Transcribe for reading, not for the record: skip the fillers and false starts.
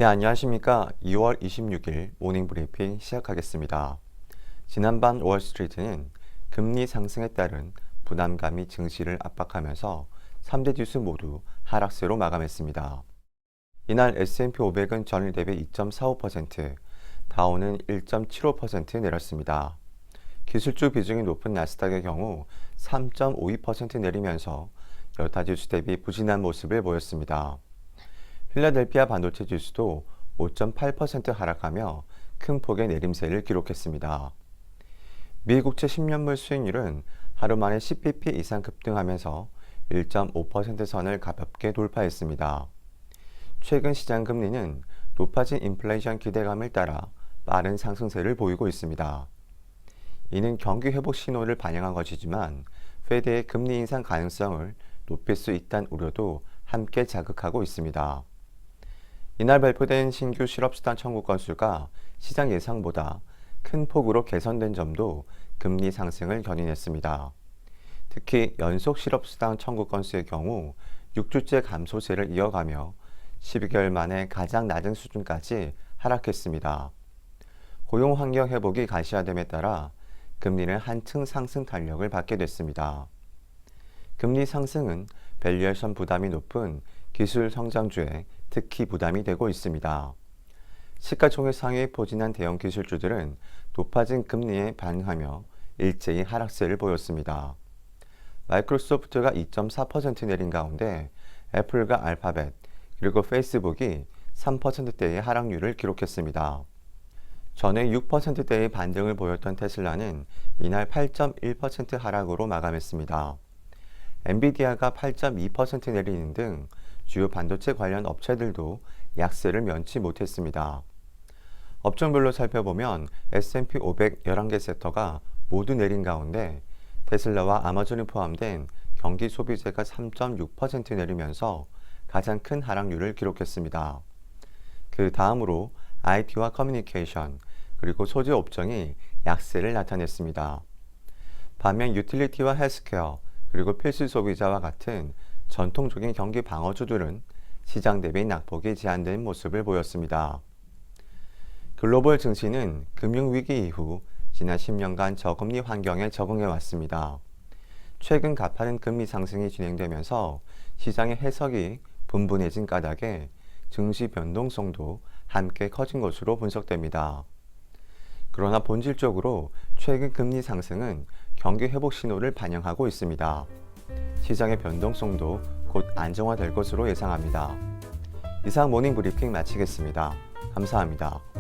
네, 안녕하십니까. 2월 26일 모닝 브리핑 시작하겠습니다. 지난밤 월스트리트는 금리 상승에 따른 부담감이 증시를 압박하면서 3대 지수 모두 하락세로 마감했습니다. 이날 S&P 500은 전일 대비 2.45%, 다우는 1.75% 내렸습니다. 기술주 비중이 높은 나스닥의 경우 3.52% 내리면서 여타 지수 대비 부진한 모습을 보였습니다. 필라델피아 반도체 지수도 5.8% 하락하며 큰 폭의 내림세를 기록했습니다. 미 국채 10년물 수익률은 하루 만에 10bp 이상 급등하면서 1.5% 선을 가볍게 돌파했습니다. 최근 시장 금리는 높아진 인플레이션 기대감을 따라 빠른 상승세를 보이고 있습니다. 이는 경기 회복 신호를 반영한 것이지만 페드의 금리 인상 가능성을 높일 수 있다는 우려도 함께 자극하고 있습니다. 이날 발표된 신규 실업수당 청구 건수가 시장 예상보다 큰 폭으로 개선된 점도 금리 상승을 견인했습니다. 특히 연속 실업수당 청구 건수의 경우 6주째 감소세를 이어가며 12개월 만에 가장 낮은 수준까지 하락했습니다. 고용 환경 회복이 가시화됨에 따라 금리는 한층 상승 탄력을 받게 됐습니다. 금리 상승은 밸류에이션 부담이 높은 기술 성장주에 특히 부담이 되고 있습니다. 시가총액 상위에 포진한 대형 기술주들은 높아진 금리에 반응하며 일제히 하락세를 보였습니다. 마이크로소프트가 2.4% 내린 가운데 애플과 알파벳 그리고 페이스북이 3%대의 하락률을 기록했습니다. 전에 6%대의 반등을 보였던 테슬라는 이날 8.1% 하락으로 마감했습니다. 엔비디아가 8.2% 내리는 등 주요 반도체 관련 업체들도 약세를 면치 못했습니다. 업종별로 살펴보면 S&P 500 11개 섹터가 모두 내린 가운데 테슬라와 아마존이 포함된 경기 소비재가 3.6% 내리면서 가장 큰 하락률을 기록했습니다. 그 다음으로 IT와 커뮤니케이션 그리고 소재 업종이 약세를 나타냈습니다. 반면 유틸리티와 헬스케어 그리고 필수 소비자와 같은 전통적인 경기 방어주들은 시장 대비 낙폭이 제한된 모습을 보였습니다. 글로벌 증시는 금융위기 이후 지난 10년간 저금리 환경에 적응해 왔습니다. 최근 가파른 금리 상승이 진행되면서 시장의 해석이 분분해진 까닭에 증시 변동성도 함께 커진 것으로 분석됩니다. 그러나 본질적으로 최근 금리 상승은 경기 회복 신호를 반영하고 있습니다. 시장의 변동성도 곧 안정화될 것으로 예상합니다. 이상 모닝 브리핑 마치겠습니다. 감사합니다.